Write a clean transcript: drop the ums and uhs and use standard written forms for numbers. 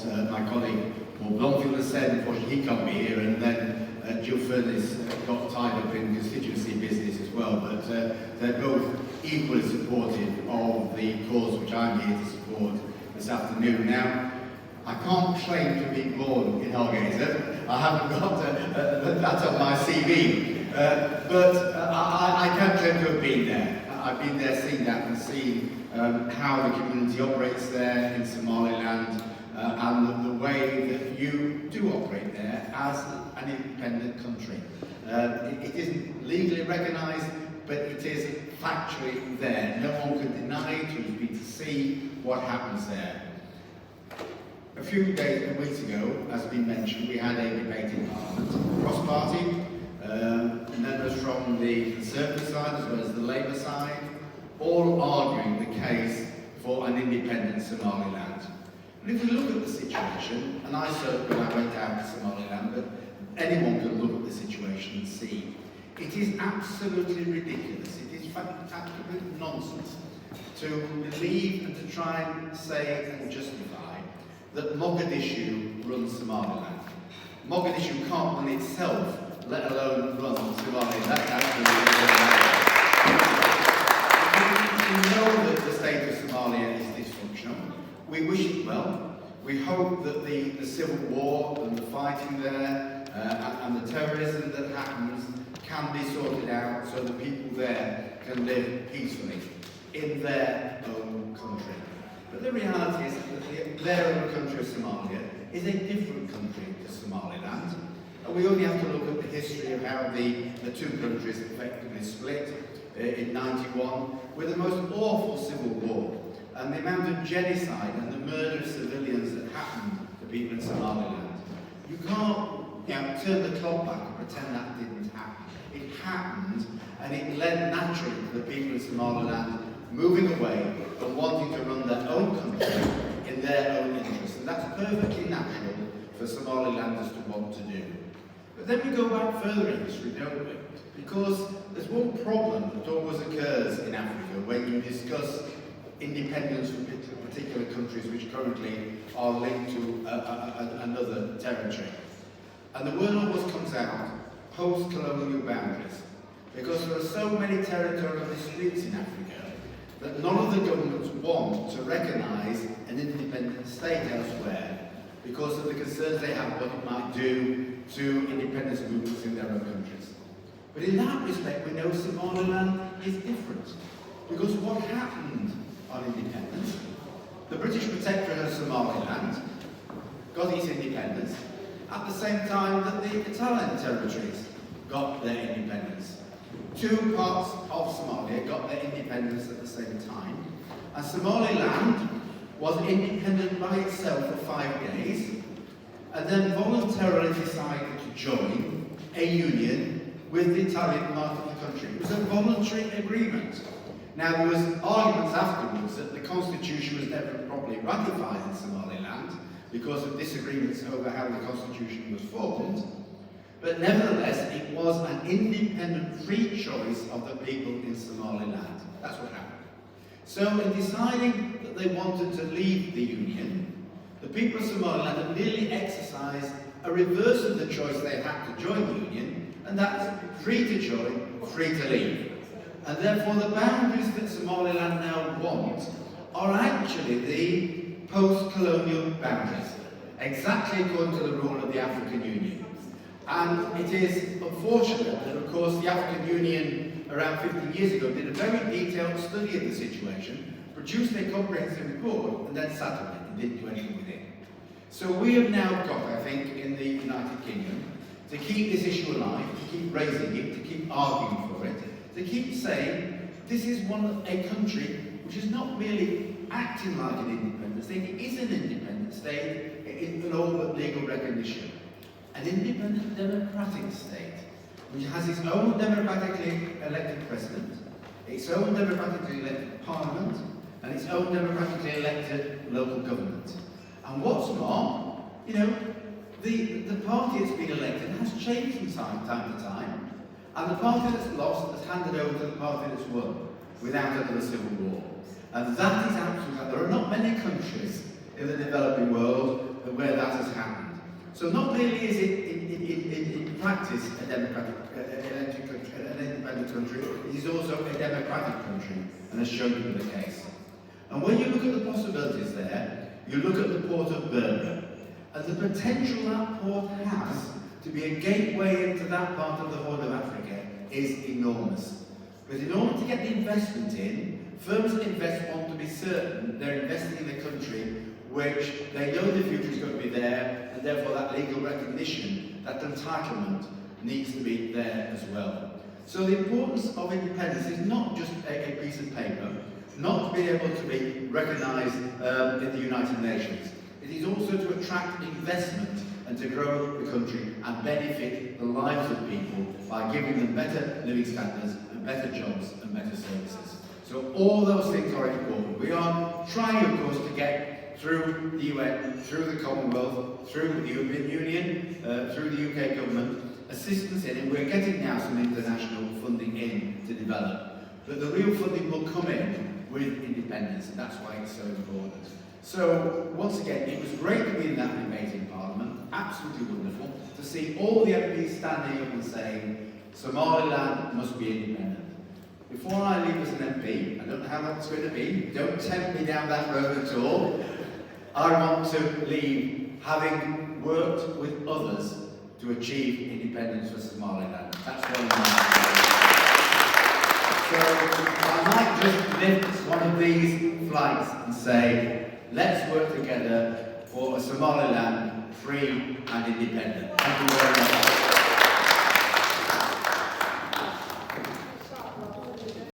what my colleague Paul Blomfield has said. Unfortunately, he can't be here, and then Jill Furness got tied up in constituency business as well, but they're both equally supportive of the cause which I'm here to support this afternoon. Now, I can't claim to be born in Hargeisa. I haven't got that on my CV, but I can claim to have been there. I've been there, seen that, and seen how the community operates there in Somaliland, and the way that you do operate there as an independent country. It isn't legally recognised, but it is factually there. No one can deny it, who's been to see what happens there. A few weeks ago, as has been mentioned, we had a debate in Parliament, cross-party, members from the Conservative side as well as the Labour side, all arguing the case for an independent Somaliland. And if we look at the situation, and I said when I went down to Somaliland, but anyone can look at the situation and see, it is absolutely ridiculous, it is absolute nonsense to believe and to try and say and justify that Mogadishu runs Somaliland. Mogadishu can't run itself, let alone run Somaliland. That's absolutely we know that the state of Somalia is dysfunctional. We wish it well. We hope that the civil war and the fighting there and the terrorism that happens can be sorted out so that people there can live peacefully in their own country. But the reality is that their own country of Somalia is a different country to Somaliland. And we only have to look at the history of how the two countries effectively split in '91 with the most awful civil war and the amount of genocide and the murder of civilians that happened to people in Somaliland. You can't turn the clock back and pretend that didn't happen. It happened, and it led naturally to the people in Somaliland moving away and wanting to run their own country in their own interests. And that's perfectly natural for Somalilanders to want to do. But then we go back further in history, don't we? Because there's one problem that always occurs in Africa when you discuss independence from particular countries which currently are linked to another territory. And the word always comes out, post-colonial boundaries. Because there are so many territorial disputes in Africa that none of the governments want to recognise an independent state elsewhere because of the concerns they have what it might do to independence movements in their own countries. But in that respect, we know Somaliland is different. Because what happened on independence, the British Protectorate of Somaliland got its independence at the same time that the Italian territories got their independence. Two parts of Somalia got their independence at the same time, and Somaliland was independent by itself for 5 days, and then voluntarily decided to join a union with the Italian part of the country. It was a voluntary agreement. Now, there was arguments afterwards that the constitution was never properly ratified in Somaliland because of disagreements over how the constitution was formed. But nevertheless, it was an independent, free choice of the people in Somaliland. That's what happened. So in deciding that they wanted to leave the Union, the people of Somaliland had merely exercised a reverse of the choice they had to join the Union, and that's free to join, free to leave. And therefore the boundaries that Somaliland now want are actually the post-colonial boundaries, exactly according to the rule of the African Union. And it is unfortunate that, of course, the African Union around 50 years ago did a very detailed study of the situation, produced a comprehensive report, and then sat on it and didn't do anything with it. So we have now got, I think, in the United Kingdom, to keep this issue alive, to keep raising it, to keep arguing for it, to keep saying this is a country which is not merely acting like an independent state, it is an independent state in all but legal recognition. An independent democratic state, which has its own democratically elected president, its own democratically elected parliament, and its own democratically elected local government. And what's more, the party that's been elected has changed from time to time, and the party that's lost has handed over to the party that's won, without another civil war. And that is absolutely, there are not many countries in the developing world So not merely is it in practice a democratic, an independent country, it is also a democratic country, and has shown to be the case. And when you look at the possibilities there, you look at the port of Berbera, and the potential that port has to be a gateway into that part of the Horn of Africa is enormous. But in order to get the investment in, firms that invest want to be certain they're investing in a country which they know the future is going to be there, and therefore that legal recognition, that entitlement, needs to be there as well. So the importance of independence is not just a piece of paper, not to be able to be recognised in the United Nations. It is also to attract investment and to grow the country and benefit the lives of people by giving them better living standards and better jobs and better services. So all those things are important. We are trying, of course, to get through the UN, through the Commonwealth, through the European Union, through the UK government, assistance in, and we're getting now some international funding in to develop. But the real funding will come in with independence, and that's why it's so important. So, once again, it was great to be in that debate in Parliament, absolutely wonderful, to see all the MPs standing up and saying, Somaliland must be independent. Before I leave as an MP, I don't know how that's going to be, don't tempt me down that road at all, I want to leave having worked with others to achieve independence for Somaliland. That's what I'm like. So, I might just lift one of these flags and say, let's work together for a Somaliland free and independent. Thank you very much.